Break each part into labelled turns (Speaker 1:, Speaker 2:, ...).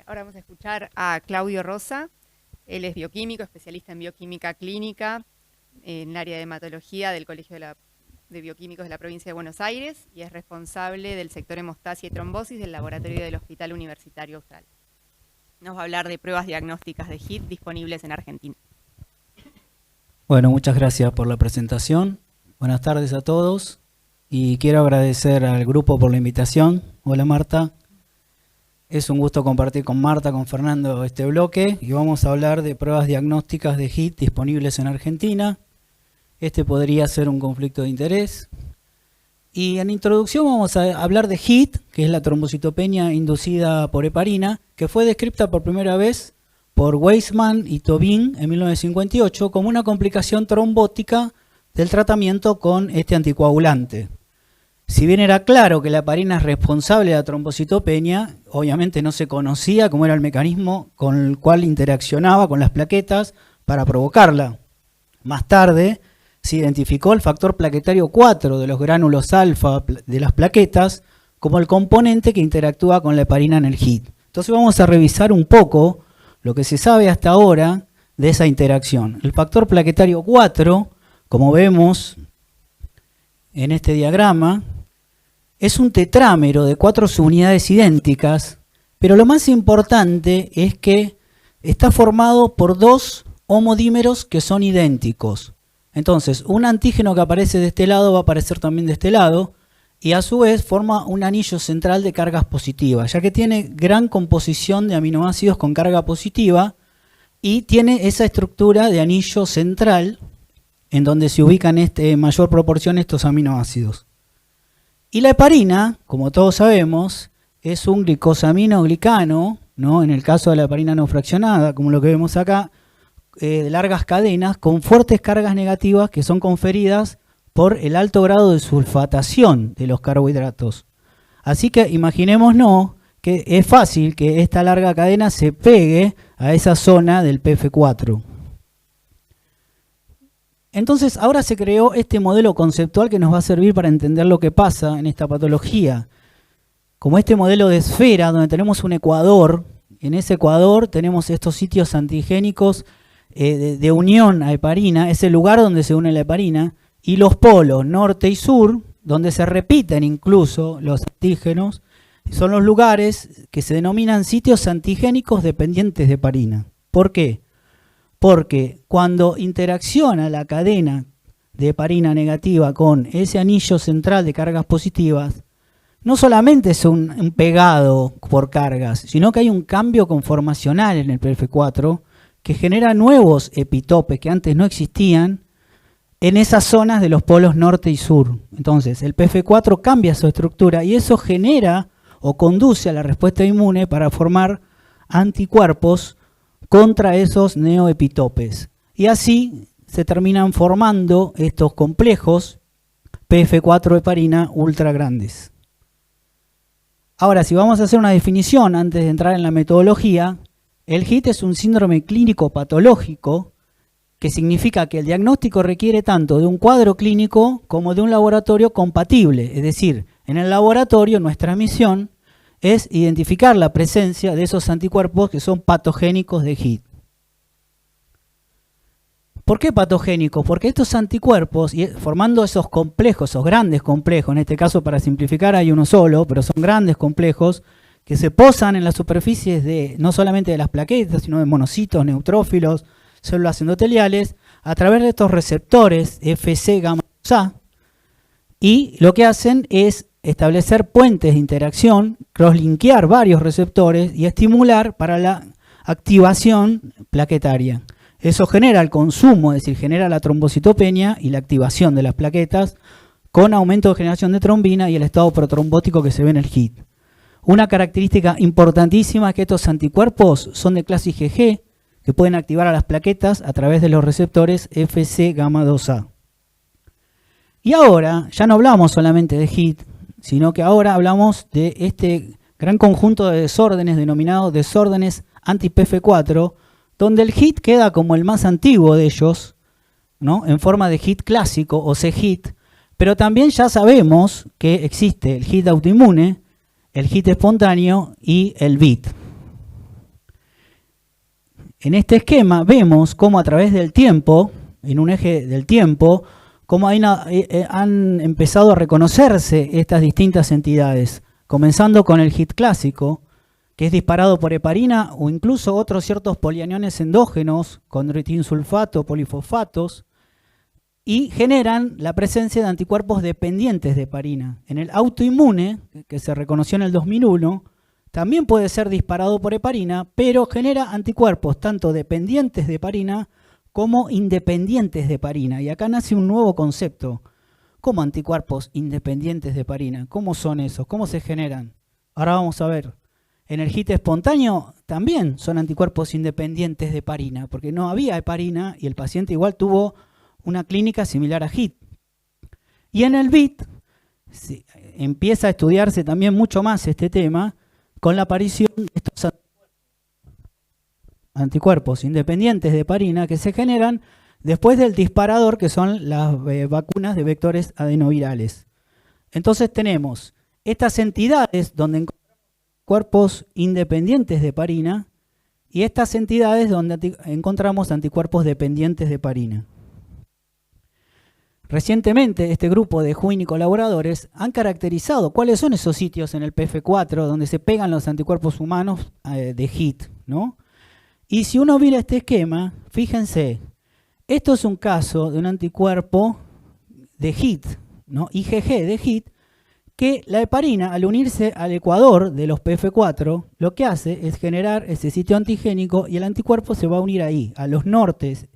Speaker 1: Ahora vamos a escuchar a Claudio Rosa. Él es bioquímico, especialista en bioquímica clínica en el área de hematología del Colegio de Bioquímicos de la provincia de Buenos Aires y es responsable del sector hemostasia y trombosis del laboratorio del Hospital Universitario Austral. Nos va a hablar de pruebas diagnósticas de HIT disponibles en Argentina.
Speaker 2: Bueno, muchas gracias por la presentación. Buenas tardes a todos y quiero agradecer al grupo por la invitación. Hola Marta. Es un gusto compartir con Marta, con Fernando este bloque y vamos a hablar de pruebas diagnósticas de HIT disponibles en Argentina. Este podría ser un conflicto de interés. Y en introducción vamos a hablar de HIT, que es la trombocitopenia inducida por heparina, que fue descrita por primera vez por Weissman y Tobin en 1958 como una complicación trombótica del tratamiento con este anticoagulante. Si bien era claro que la heparina es responsable de la trombocitopenia, obviamente no se conocía cómo era el mecanismo con el cual interaccionaba con las plaquetas para provocarla. Más tarde se identificó el factor plaquetario 4 de los gránulos alfa de las plaquetas como el componente que interactúa con la heparina en el HIT. Entonces vamos a revisar un poco lo que se sabe hasta ahora de esa interacción. El factor plaquetario 4, como vemos en este diagrama, es un tetrámero de 4 subunidades idénticas, pero lo más importante es que está formado por 2 homodímeros que son idénticos. Entonces, un antígeno que aparece de este lado va a aparecer también de este lado y a su vez forma un anillo central de cargas positivas, ya que tiene gran composición de aminoácidos con carga positiva y tiene esa estructura de anillo central en donde se ubican en mayor proporción estos aminoácidos. Y la heparina, como todos sabemos, es un glicosaminoglicano, ¿no? En el caso de la heparina no fraccionada, como lo que vemos acá, de largas cadenas con fuertes cargas negativas que son conferidas por el alto grado de sulfatación de los carbohidratos. Así que imaginémonos que es fácil que esta larga cadena se pegue a esa zona del PF4. Entonces ahora se creó este modelo conceptual que nos va a servir para entender lo que pasa en esta patología. Como este modelo de esfera donde tenemos un ecuador, en ese ecuador tenemos estos sitios antigénicos de unión a heparina, es el lugar donde se une la heparina, y los polos norte y sur, donde se repiten incluso los antígenos, son los lugares que se denominan sitios antigénicos dependientes de heparina. ¿Por qué? Porque cuando interacciona la cadena de heparina negativa con ese anillo central de cargas positivas, no solamente es un pegado por cargas, sino que hay un cambio conformacional en el PF4 que genera nuevos epitopes que antes no existían en esas zonas de los polos norte y sur. Entonces, el PF4 cambia su estructura y eso genera o conduce a la respuesta inmune para formar anticuerpos contra esos neoepitopes. Y así se terminan formando estos complejos PF4 heparina ultra grandes. Ahora, si vamos a hacer una definición antes de entrar en la metodología, el HIT es un síndrome clínico patológico que significa que el diagnóstico requiere tanto de un cuadro clínico como de un laboratorio compatible. Es decir, en el laboratorio nuestra misión es identificar la presencia de esos anticuerpos que son patogénicos de HIT. ¿Por qué patogénicos? Porque estos anticuerpos, formando esos complejos, esos grandes complejos, en este caso para simplificar hay uno solo, pero son grandes complejos, que se posan en las superficies de no solamente de las plaquetas, sino de monocitos, neutrófilos, células endoteliales, a través de estos receptores Fc gamma 2A, y lo que hacen es establecer puentes de interacción, crosslinkear varios receptores y estimular para la activación plaquetaria. Eso genera el consumo, es decir, genera la trombocitopenia y la activación de las plaquetas con aumento de generación de trombina y el estado protrombótico que se ve en el HIT. Una característica importantísima es que estos anticuerpos son de clase IgG, que pueden activar a las plaquetas a través de los receptores Fc gamma 2A. Y ahora ya no hablamos solamente de HIT, sino que ahora hablamos de este gran conjunto de desórdenes denominados desórdenes anti-PF4, donde el HIT queda como el más antiguo de ellos, ¿no? En forma de HIT clásico o C-HIT, pero también ya sabemos que existe el HIT autoinmune, el HIT espontáneo y el BIT. En este esquema vemos cómo a través del tiempo, en un eje del tiempo, cómo han empezado a reconocerse estas distintas entidades, comenzando con el HIT clásico, que es disparado por heparina o incluso otros ciertos polianiones endógenos, condroitinsulfato, polifosfatos, y generan la presencia de anticuerpos dependientes de heparina. En el autoinmune, que se reconoció en el 2001, también puede ser disparado por heparina, pero genera anticuerpos tanto dependientes de heparina como independientes de heparina. Y acá nace un nuevo concepto. ¿Cómo anticuerpos independientes de heparina? ¿Cómo son esos? ¿Cómo se generan? Ahora vamos a ver. En el HIT espontáneo también son anticuerpos independientes de heparina, porque no había heparina y el paciente igual tuvo una clínica similar a HIT. Y en el BIT empieza a estudiarse también mucho más este tema con la aparición de estos anticuerpos independientes de heparina que se generan después del disparador, que son las vacunas de vectores adenovirales. Entonces tenemos estas entidades donde encontramos cuerpos independientes de heparina y estas entidades donde encontramos anticuerpos dependientes de heparina. Recientemente, este grupo de Huyn y colaboradores han caracterizado cuáles son esos sitios en el PF4 donde se pegan los anticuerpos humanos de HIT, ¿no? Y si uno mira este esquema, fíjense, esto es un caso de un anticuerpo de HIT, ¿no? IgG de HIT, que la heparina, al unirse al ecuador de los PF4, lo que hace es generar ese sitio antigénico y el anticuerpo se va a unir ahí, a los nortes,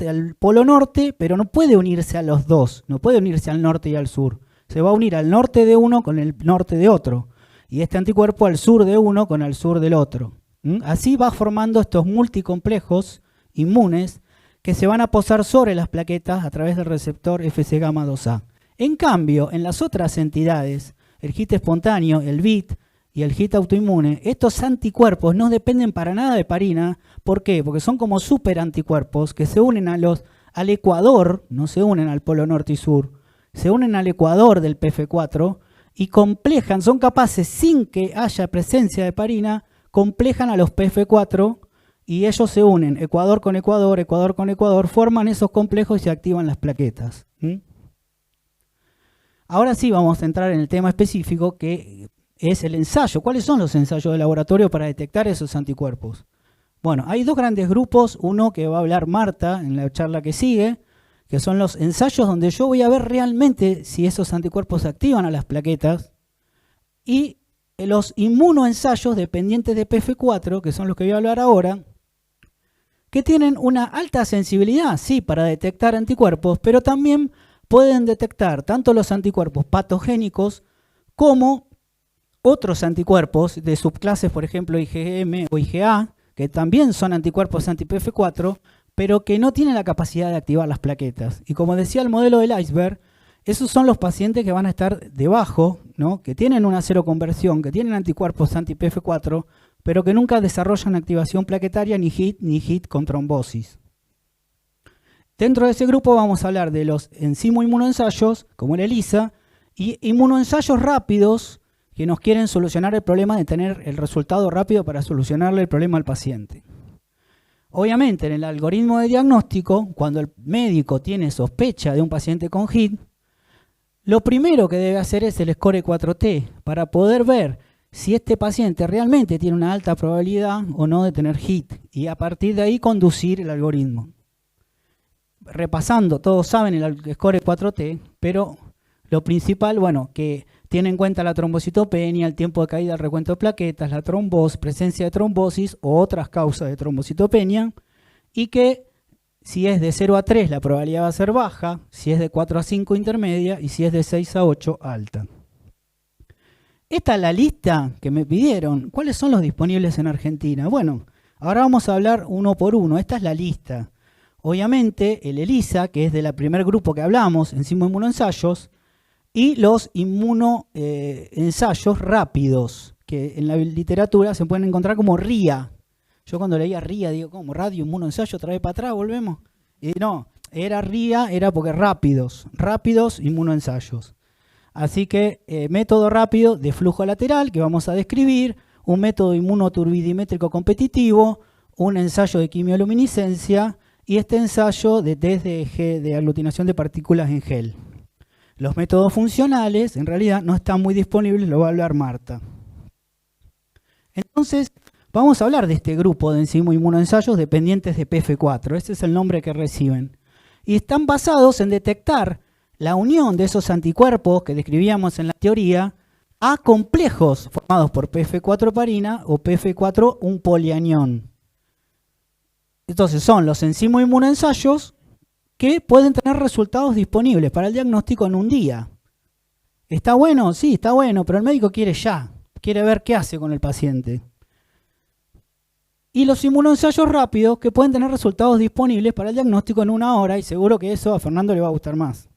Speaker 2: al polo norte, pero no puede unirse a los dos, no puede unirse al norte y al sur. Se va a unir al norte de uno con el norte de otro, y este anticuerpo al sur de uno con el sur del otro. Así va formando estos multicomplejos inmunes que se van a posar sobre las plaquetas a través del receptor Fc gamma 2A. En cambio, en las otras entidades, el HIT espontáneo, el BIT y el HIT autoinmune, estos anticuerpos no dependen para nada de heparina. ¿Por qué? Porque son como super anticuerpos que se unen al ecuador, no se unen al polo norte y sur, se unen al ecuador del PF4 y complejan, son capaces, sin que haya presencia de heparina, complejan a los PF4 y ellos se unen, ecuador con ecuador, ecuador con ecuador, forman esos complejos y se activan las plaquetas. Ahora sí vamos a entrar en el tema específico que es el ensayo. ¿Cuáles son los ensayos de laboratorio para detectar esos anticuerpos? Bueno, hay dos grandes grupos, uno que va a hablar Marta en la charla que sigue, que son los ensayos donde yo voy a ver realmente si esos anticuerpos activan a las plaquetas, y los inmunoensayos dependientes de PF4, que son los que voy a hablar ahora, que tienen una alta sensibilidad, sí, para detectar anticuerpos, pero también pueden detectar tanto los anticuerpos patogénicos como otros anticuerpos de subclases, por ejemplo IgM o IgA, que también son anticuerpos anti-PF4, pero que no tienen la capacidad de activar las plaquetas. Y como decía el modelo del iceberg, esos son los pacientes que van a estar debajo, ¿no? Que tienen una seroconversión, que tienen anticuerpos anti-PF4, pero que nunca desarrollan activación plaquetaria ni HIT con trombosis. Dentro de ese grupo vamos a hablar de los enzimo-inmunoensayos, como el ELISA, y inmunoensayos rápidos que nos quieren solucionar el problema de tener el resultado rápido para solucionarle el problema al paciente. Obviamente, en el algoritmo de diagnóstico, cuando el médico tiene sospecha de un paciente con HIT, lo primero que debe hacer es el score 4T para poder ver si este paciente realmente tiene una alta probabilidad o no de tener HIT y a partir de ahí conducir el algoritmo. Repasando, todos saben el score 4T, pero lo principal, bueno, que tiene en cuenta la trombocitopenia, el tiempo de caída del recuento de plaquetas, la trombosis, presencia de trombosis o otras causas de trombocitopenia, y que si es de 0 a 3 la probabilidad va a ser baja, si es de 4 a 5 intermedia y si es de 6 a 8 alta. Esta es la lista que me pidieron. ¿Cuáles son los disponibles en Argentina? Bueno, ahora vamos a hablar uno por uno. Esta es la lista. Obviamente el ELISA, que es del primer grupo que hablamos, enzimo-inmunoensayos, y los inmunoensayos rápidos, que en la literatura se pueden encontrar como RIA. Yo cuando leía RIA digo, ¿cómo? Radio, inmunoensayo, otra vez para atrás, volvemos. Y no, era RIA, era porque rápidos inmunoensayos. Así que método rápido de flujo lateral que vamos a describir, un método inmunoturbidimétrico competitivo, un ensayo de quimioluminiscencia y este ensayo de test de aglutinación de partículas en gel. Los métodos funcionales en realidad no están muy disponibles, lo va a hablar Marta. Entonces, vamos a hablar de este grupo de enzimo-inmunoensayos dependientes de PF4. Ese es el nombre que reciben. Y están basados en detectar la unión de esos anticuerpos que describíamos en la teoría a complejos formados por PF4 heparina o PF4 un polianión. Entonces son los enzimo-inmunoensayos que pueden tener resultados disponibles para el diagnóstico en un día. ¿Está bueno? Sí, está bueno, pero el médico quiere ya, quiere ver qué hace con el paciente. Y los inmunoensayos rápidos que pueden tener resultados disponibles para el diagnóstico en 1 hora y seguro que eso a Fernando le va a gustar más.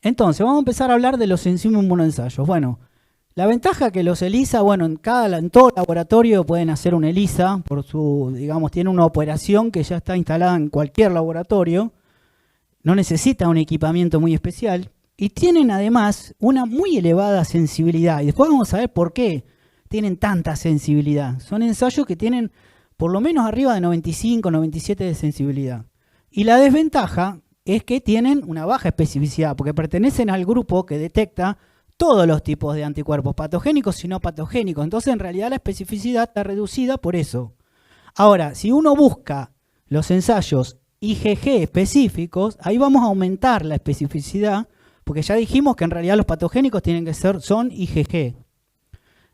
Speaker 2: Entonces, vamos a empezar a hablar de los enzimo-inmunoensayos. Bueno, la ventaja que los ELISA, bueno, en todo laboratorio pueden hacer un ELISA, por su, digamos, tiene una operación que ya está instalada en cualquier laboratorio, no necesita un equipamiento muy especial, y tienen además una muy elevada sensibilidad, y después vamos a ver por qué tienen tanta sensibilidad. Son ensayos que tienen por lo menos arriba de 95, 97 de sensibilidad. Y la desventaja es que tienen una baja especificidad, porque pertenecen al grupo que detecta todos los tipos de anticuerpos, patogénicos y no patogénicos. Entonces, en realidad, la especificidad está reducida por eso. Ahora, si uno busca los ensayos IgG específicos, ahí vamos a aumentar la especificidad, porque ya dijimos que en realidad los patogénicos son IgG.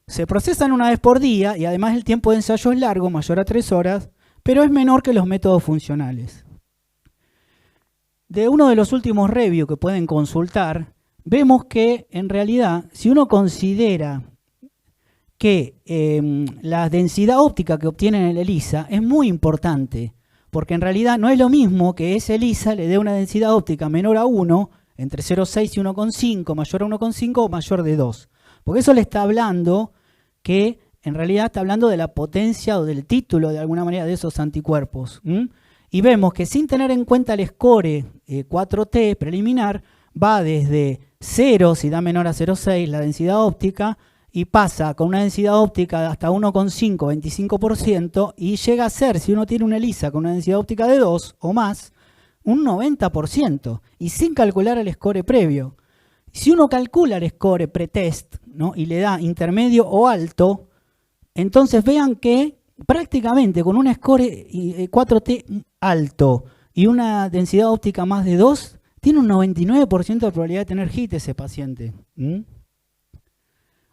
Speaker 2: Se procesan una vez por día y además el tiempo de ensayo es largo, mayor a 3 horas, pero es menor que los métodos funcionales. De uno de los últimos reviews que pueden consultar, vemos que en realidad, si uno considera que la densidad óptica que obtienen en el ELISA es muy importante, porque en realidad no es lo mismo que ese ELISA le dé una densidad óptica menor a 1, entre 0,6 y 1,5, mayor a 1,5 o mayor de 2. Porque eso le está hablando que en realidad está hablando de la potencia o del título de alguna manera de esos anticuerpos. Y vemos que sin tener en cuenta el score 4T preliminar, va desde 0, si da menor a 0,6 la densidad óptica, y pasa con una densidad óptica de hasta 1,5, 25%, y llega a ser, si uno tiene una ELISA con una densidad óptica de 2 o más, un 90%, y sin calcular el score previo. Si uno calcula el score pretest, ¿no?, y le da intermedio o alto, entonces vean que prácticamente con un score 4T alto y una densidad óptica más de 2, tiene un 99% de probabilidad de tener hit ese paciente.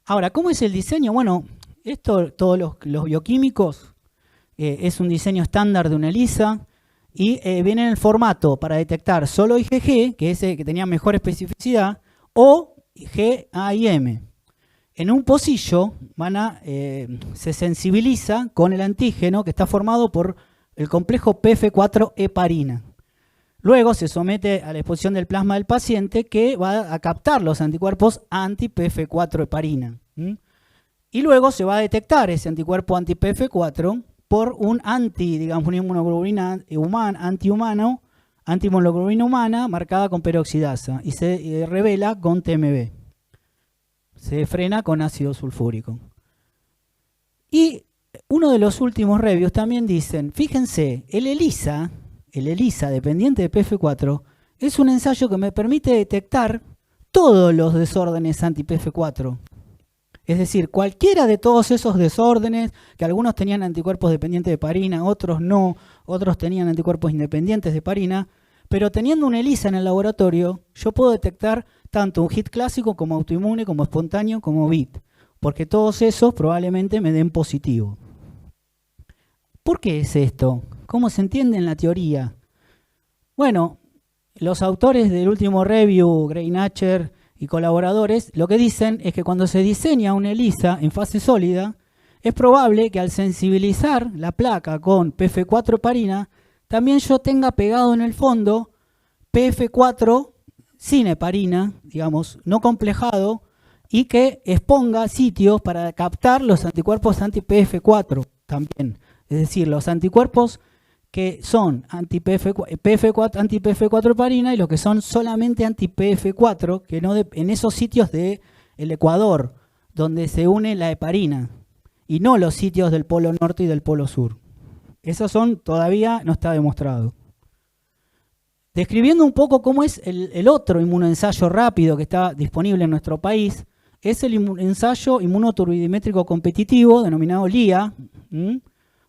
Speaker 2: Ahora, ¿cómo es el diseño? Bueno, esto, todos los bioquímicos, es un diseño estándar de una ELISA y viene en el formato para detectar solo IgG, que es el que tenía mejor especificidad, o GAIM. En un pocillo se sensibiliza con el antígeno que está formado por el complejo PF4 heparina. Luego se somete a la exposición del plasma del paciente que va a captar los anticuerpos anti-PF4 heparina. Y luego se va a detectar ese anticuerpo anti-PF4 por un digamos, una inmunoglobulina antimonoglobulina humana marcada con peroxidasa y se revela con TMB. Se frena con ácido sulfúrico. Y uno de los últimos reviews también dicen, fíjense, el ELISA dependiente de PF4 es un ensayo que me permite detectar todos los desórdenes anti-PF4. Es decir, cualquiera de todos esos desórdenes, que algunos tenían anticuerpos dependientes de heparina, otros no, otros tenían anticuerpos independientes de heparina, pero teniendo un ELISA en el laboratorio, yo puedo detectar tanto un hit clásico como autoinmune, como espontáneo, como BIT, porque todos esos probablemente me den positivo. ¿Por qué es esto? ¿Cómo se entiende en la teoría? Bueno, los autores del último review, Greinacher y colaboradores, lo que dicen es que cuando se diseña una ELISA en fase sólida, es probable que al sensibilizar la placa con PF4 heparina, también yo tenga pegado en el fondo PF4 sin heparina, digamos, no complejado, y que exponga sitios para captar los anticuerpos anti-PF4 también. Es decir, los anticuerpos que son anti-PF4 heparina y los que son solamente anti-PF4, que no en esos sitios del ecuador, donde se une la heparina. y no los sitios del polo norte y del polo sur. Esos todavía no está demostrado. Describiendo un poco cómo es el otro inmunoensayo rápido que está disponible en nuestro país, es el ensayo inmunoturbidimétrico competitivo, denominado LIA,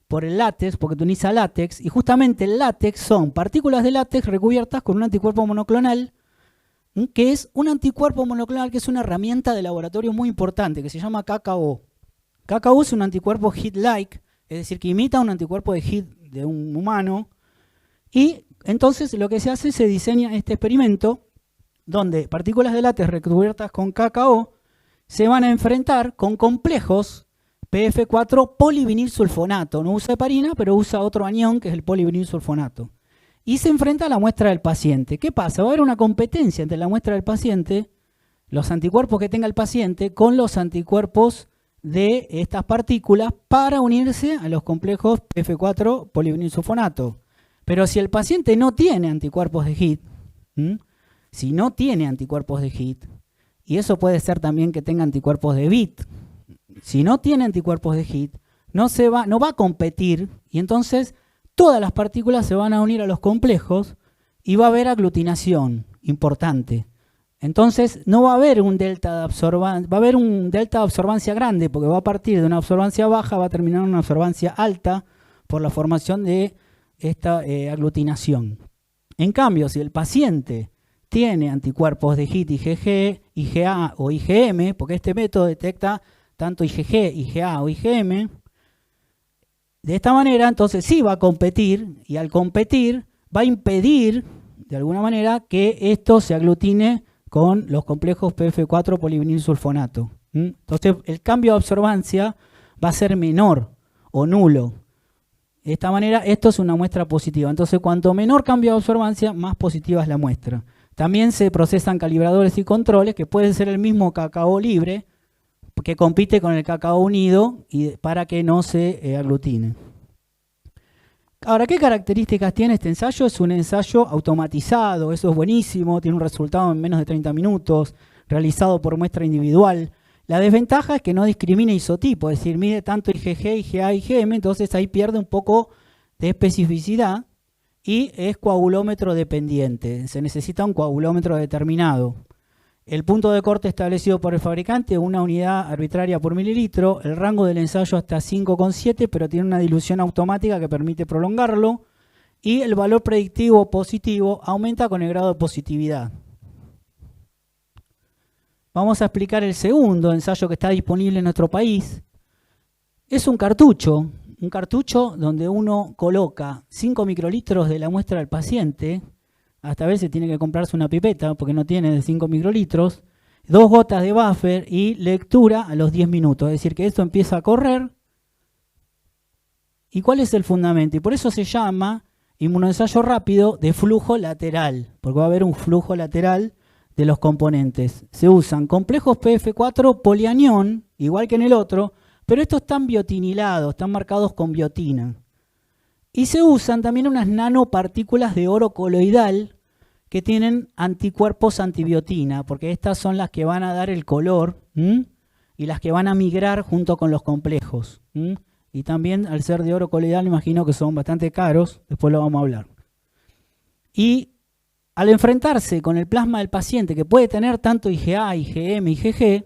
Speaker 2: por el látex, porque utiliza látex, y justamente el látex son partículas de látex recubiertas con un anticuerpo monoclonal, que es un anticuerpo monoclonal que es una herramienta de laboratorio muy importante, que se llama KKO. KKO es un anticuerpo HIT-like, es decir, que imita un anticuerpo de HIT de un humano, y entonces lo que se hace, se diseña este experimento donde partículas de látex recubiertas con KKO se van a enfrentar con complejos PF4 polivinilsulfonato. No usa heparina, pero usa otro anión que es el polivinilsulfonato. Y se enfrenta a la muestra del paciente. ¿Qué pasa? Va a haber una competencia entre la muestra del paciente, los anticuerpos que tenga el paciente, con los anticuerpos de estas partículas para unirse a los complejos PF4 polivinilsulfonato. Pero si el paciente no tiene anticuerpos de HIT, si no tiene anticuerpos de HIT, y eso puede ser también que tenga anticuerpos de BIT, si no tiene anticuerpos de HIT, no va a competir, y entonces todas las partículas se van a unir a los complejos y va a haber aglutinación importante. Entonces no va a haber un delta de absorbancia, va a haber un delta de absorbancia grande, porque va a partir de una absorbancia baja, va a terminar en una absorbancia alta por la formación de esta aglutinación. En cambio, si el paciente tiene anticuerpos de HIT, IgG, IgA o IgM, porque este método detecta tanto IgG, IgA o IgM, de esta manera entonces sí va a competir, y al competir va a impedir de alguna manera que esto se aglutine con los complejos PF4 polivinilsulfonato. Entonces el cambio de absorbancia va a ser menor o nulo. De esta manera esto es una muestra positiva. Entonces cuanto menor cambio de absorbancia, más positiva es la muestra. También se procesan calibradores y controles, que pueden ser el mismo KKO libre, que compite con el KKO unido para que no se aglutine. Ahora, ¿qué características tiene este ensayo? Es un ensayo automatizado, eso es buenísimo, tiene un resultado en menos de 30 minutos, realizado por muestra individual. La desventaja es que no discrimina isotipo, es decir, mide tanto IgG, IgA, IgM, entonces ahí pierde un poco de especificidad y es coagulómetro dependiente, se necesita un coagulómetro determinado. El punto de corte establecido por el fabricante, una unidad arbitraria por mililitro, el rango del ensayo hasta 5,7, pero tiene una dilución automática que permite prolongarlo, y el valor predictivo positivo aumenta con el grado de positividad. Vamos a explicar el segundo ensayo que está disponible en nuestro país. Es un cartucho donde uno coloca 5 microlitros de la muestra del paciente. Hasta a veces tiene que comprarse una pipeta porque no tiene de 5 microlitros, 2 gotas de buffer y lectura a los 10 minutos. Es decir, que esto empieza a correr. ¿Y cuál es el fundamento? Y por eso se llama inmunoensayo rápido de flujo lateral, porque va a haber un flujo lateral de los componentes. Se usan complejos PF4 polianión, igual que en el otro, pero estos están biotinilados, están marcados con biotina. Y se usan también unas nanopartículas de oro coloidal que tienen anticuerpos antibiotina, porque estas son las que van a dar el color y las que van a migrar junto con los complejos. Y también, al ser de oro coloidal, me imagino que son bastante caros, después lo vamos a hablar. Y al enfrentarse con el plasma del paciente, que puede tener tanto IgA, IgM, IgG,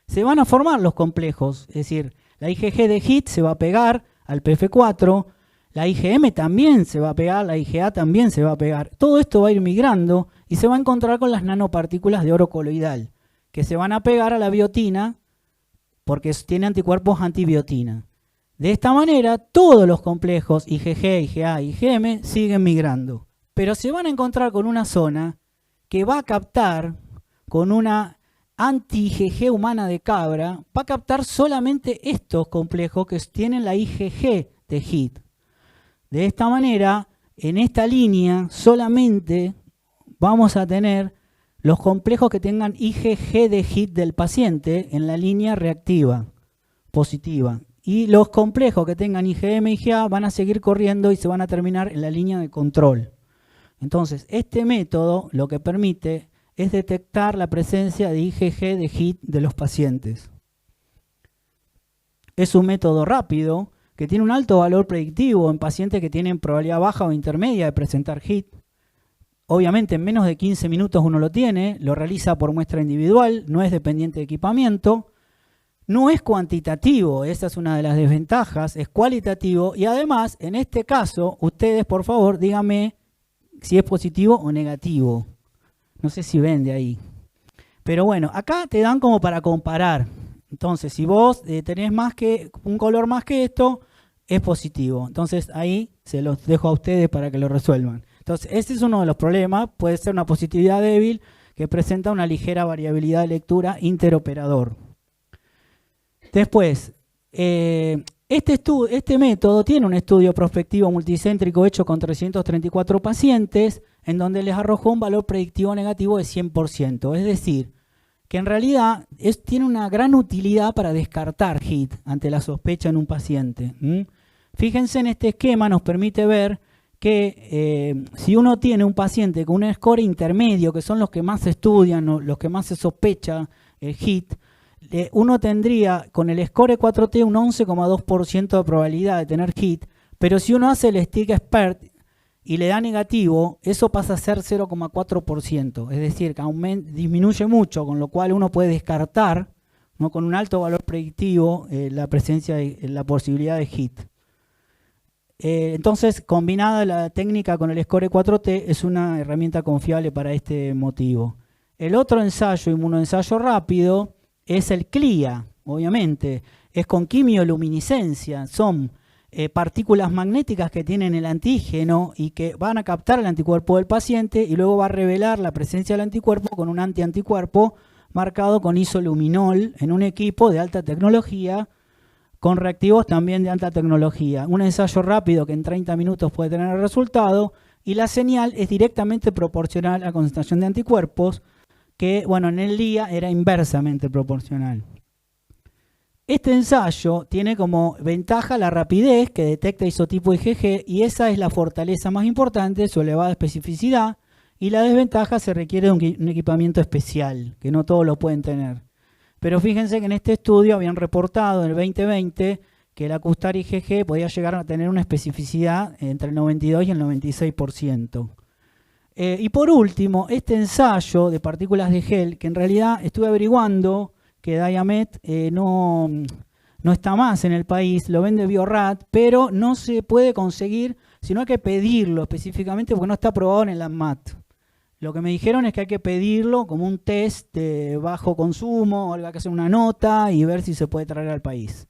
Speaker 2: se van a formar los complejos. Es decir, la IgG de HIT se va a pegar al PF4, la IgM también se va a pegar, la IgA también se va a pegar. Todo esto va a ir migrando y se va a encontrar con las nanopartículas de oro coloidal, que se van a pegar a la biotina porque tiene anticuerpos antibiotina. De esta manera, todos los complejos IgG, IgA, IgM siguen migrando. Pero se van a encontrar con una zona que va a captar, con una anti-IgG humana de cabra, va a captar solamente estos complejos que tienen la IgG de HIT. De esta manera, en esta línea solamente vamos a tener los complejos que tengan IgG de HIT del paciente en la línea reactiva, positiva. Y los complejos que tengan IgM y IgA van a seguir corriendo y se van a terminar en la línea de control. Entonces, este método lo que permite es detectar la presencia de IgG de HIT de los pacientes. es un método rápido que tiene un alto valor predictivo en pacientes que tienen probabilidad baja o intermedia de presentar HIT. Obviamente en menos de 15 minutos uno lo tiene, lo realiza por muestra individual, no es dependiente de equipamiento, no es cuantitativo, esa es una de las desventajas, es cualitativo y además en este caso ustedes por favor díganme si es positivo o negativo. No sé si ven de ahí. Pero bueno, acá te dan como para comparar. Entonces si vos tenés más que un color más que esto, es positivo. Entonces ahí se los dejo a ustedes para que lo resuelvan. Entonces, este es uno de los problemas, puede ser una positividad débil que presenta una ligera variabilidad de lectura interoperador. Después, este método tiene un estudio prospectivo multicéntrico hecho con 334 pacientes, en donde les arrojó un valor predictivo negativo de 100%. Es decir, que en realidad tiene una gran utilidad para descartar HIT ante la sospecha en un paciente. Fíjense en este esquema, nos permite ver que si uno tiene un paciente con un score intermedio, que son los que más se estudian, los que más se sospecha el HIT, uno tendría con el score 4T un 11,2% de probabilidad de tener HIT, pero si uno hace el stick expert y le da negativo, eso pasa a ser 0,4%, es decir, que disminuye mucho, con lo cual uno puede descartar, ¿no?, con un alto valor predictivo la presencia de la posibilidad de HIT. Entonces, combinada la técnica con el score 4T, es una herramienta confiable para este motivo. El otro ensayo, inmunoensayo rápido, es el CLIA, obviamente. Es con quimioluminiscencia. Son partículas magnéticas que tienen el antígeno y que van a captar el anticuerpo del paciente y luego va a revelar la presencia del anticuerpo con un antianticuerpo marcado con isoluminol en un equipo de alta tecnología, con reactivos también de alta tecnología. Un ensayo rápido que en 30 minutos puede tener el resultado y la señal es directamente proporcional a la concentración de anticuerpos que, bueno, en el LIA era inversamente proporcional. Este ensayo tiene como ventaja la rapidez que detecta isotipo IgG y esa es la fortaleza más importante, su elevada especificidad, y la desventaja se requiere de un equipamiento especial, que no todos lo pueden tener. Pero fíjense que en este estudio habían reportado en el 2020 que la Custar IgG podía llegar a tener una especificidad entre el 92 y el 96%. Y por último, este ensayo de partículas de gel, que en realidad estuve averiguando que Diamet no está más en el país, lo vende Biorad, pero no se puede conseguir, sino hay que pedirlo específicamente porque no está aprobado en el ANMAT. Lo que me dijeron es que hay que pedirlo como un test de bajo consumo, o hay que hacer una nota y ver si se puede traer al país.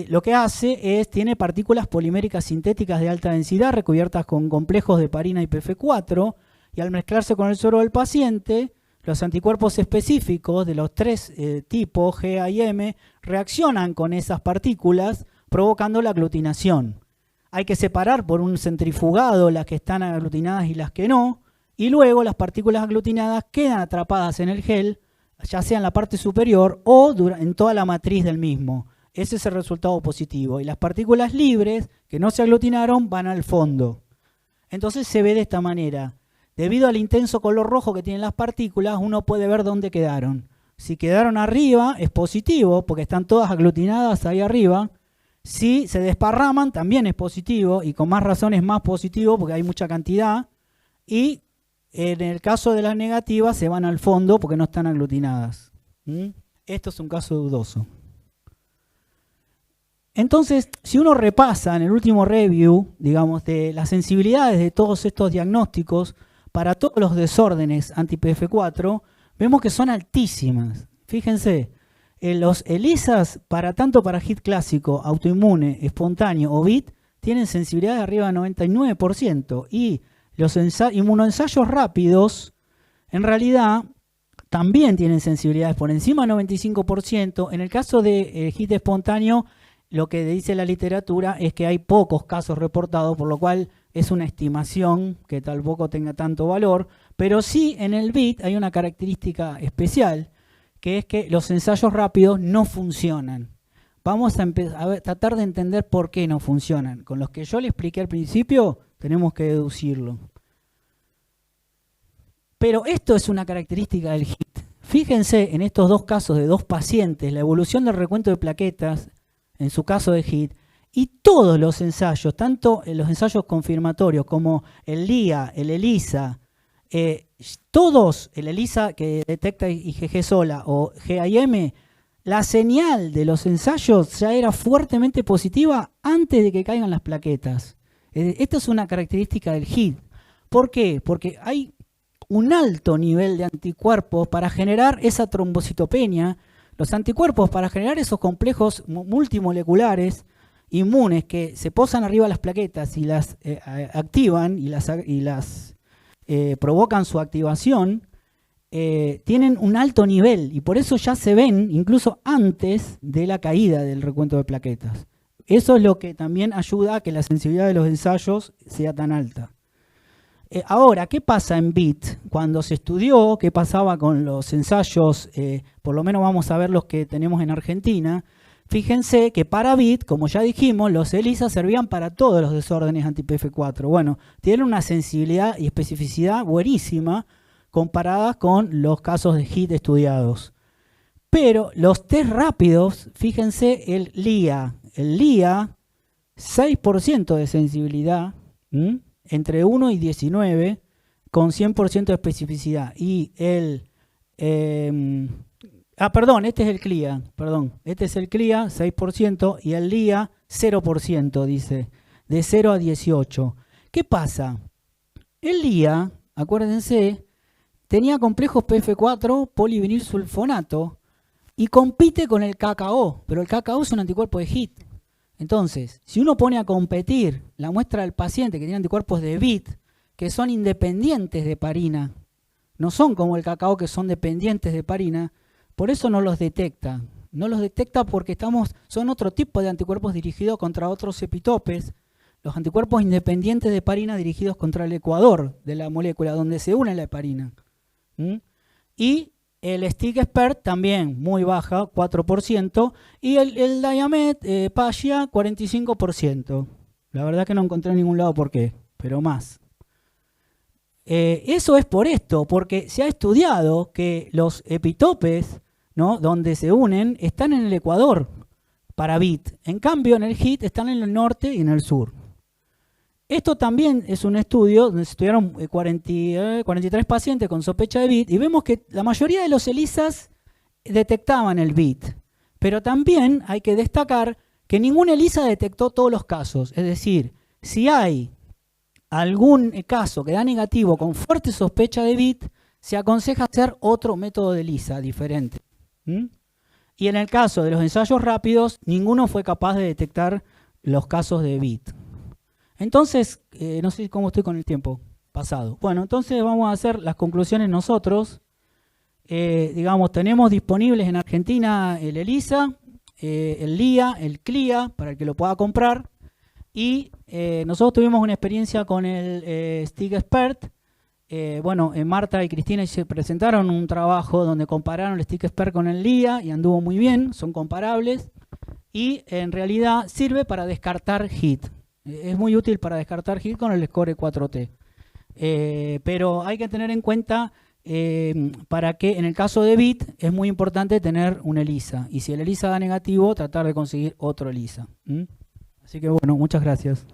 Speaker 2: Lo que hace es, tiene partículas poliméricas sintéticas de alta densidad recubiertas con complejos de heparina y PF4 y al mezclarse con el suero del paciente, los anticuerpos específicos de los tres tipos, G, A y M, reaccionan con esas partículas provocando la aglutinación. Hay que separar por un centrifugado las que están aglutinadas y las que no, y luego las partículas aglutinadas quedan atrapadas en el gel, ya sea en la parte superior o en toda la matriz del mismo. Ese es el resultado positivo. Y las partículas libres que no se aglutinaron van al fondo. Entonces se ve de esta manera. Debido al intenso color rojo que tienen las partículas, uno puede ver dónde quedaron. Si quedaron arriba es positivo, porque están todas aglutinadas ahí arriba. Si se desparraman también es positivo, y con más razón es más positivo porque hay mucha cantidad. Y en el caso de las negativas se van al fondo porque no están aglutinadas. Esto es un caso dudoso. Entonces, si uno repasa en el último review, digamos, de las sensibilidades de todos estos diagnósticos para todos los desórdenes anti-PF4, vemos que son altísimas. Fíjense, los ELISAs, tanto para HIT clásico, autoinmune, espontáneo o BIT, tienen sensibilidad de arriba del 99%. Y los inmunoensayos rápidos, en realidad, también tienen sensibilidades por encima del 95%. En el caso de HIT espontáneo, lo que dice la literatura es que hay pocos casos reportados, por lo cual es una estimación que tampoco tenga tanto valor, pero sí en el BIT hay una característica especial, que es que los ensayos rápidos no funcionan. Vamos a tratar de entender por qué no funcionan. Con los que yo le expliqué al principio, tenemos que deducirlo. Pero esto es una característica del HIT. Fíjense en estos dos casos de dos pacientes, la evolución del recuento de plaquetas, en su caso de HIT, y todos los ensayos, tanto los ensayos confirmatorios como el LIA, el ELISA, todos, el ELISA que detecta IgG sola o GAIM, la señal de los ensayos ya era fuertemente positiva antes de que caigan las plaquetas. Esta es una característica del HIT. ¿Por qué? Porque hay un alto nivel de anticuerpos para generar esa trombocitopenia. Los anticuerpos para generar esos complejos multimoleculares inmunes que se posan arriba de las plaquetas y las activan y las provocan su activación, tienen un alto nivel y por eso ya se ven incluso antes de la caída del recuento de plaquetas. Eso es lo que también ayuda a que la sensibilidad de los ensayos sea tan alta. Ahora, ¿qué pasa en BIT? Cuando se estudió qué pasaba con los ensayos, por lo menos vamos a ver los que tenemos en Argentina, fíjense que para BIT, como ya dijimos, los ELISA servían para todos los desórdenes anti-PF4. Bueno, tienen una sensibilidad y especificidad buenísima comparadas con los casos de HIT estudiados. Pero los test rápidos, fíjense el LIA, 6% de sensibilidad, entre 1 y 19, con 100% de especificidad. Y el... este es el CLIA, este es el CLIA, 6%, y el LIA, 0%, dice, de 0 a 18. ¿Qué pasa? El LIA, acuérdense, tenía complejos PF4, polivinilsulfonato, y compite con el KKO, pero el KKO es un anticuerpo de HIT. Entonces, si uno pone a competir la muestra del paciente que tiene anticuerpos de BIT, que son independientes de heparina, no son como el KKO que son dependientes de heparina, por eso no los detecta. No los detecta porque son otro tipo de anticuerpos dirigidos contra otros epitopes, los anticuerpos independientes de heparina dirigidos contra el ecuador de la molécula, donde se une la heparina. Y el STIG-SPERT también muy baja, 4%, y el Diamet, PASIA, 45%. La verdad que no encontré en ningún lado por qué, pero más. Eso es por esto, porque se ha estudiado que los epitopes, ¿no?, donde se unen están en el ecuador para BIT. En cambio, en el HIT están en el norte y en el sur. Esto también es un estudio donde se estudiaron 43 pacientes con sospecha de BIT y vemos que la mayoría de los ELISAs detectaban el BIT. Pero también hay que destacar que ningún ELISA detectó todos los casos. Es decir, si hay algún caso que da negativo con fuerte sospecha de BIT, se aconseja hacer otro método de ELISA diferente. Y en el caso de los ensayos rápidos, ninguno fue capaz de detectar los casos de BIT. Entonces, no sé cómo estoy con el tiempo pasado. Bueno, entonces vamos a hacer las conclusiones nosotros. Digamos, tenemos disponibles en Argentina el ELISA, el LIA, el CLIA, para el que lo pueda comprar. Y nosotros tuvimos una experiencia con el STIG-SPERT. Bueno, Marta y Cristina se presentaron un trabajo donde compararon el STIG-SPERT con el LIA y anduvo muy bien, son comparables. Y en realidad sirve para descartar HIT. Es muy útil para descartar HIT con el score 4T. Pero hay que tener en cuenta para que en el caso de BIT es muy importante tener un ELISA. Y si el ELISA da negativo, tratar de conseguir otro ELISA. Así que bueno, muchas gracias.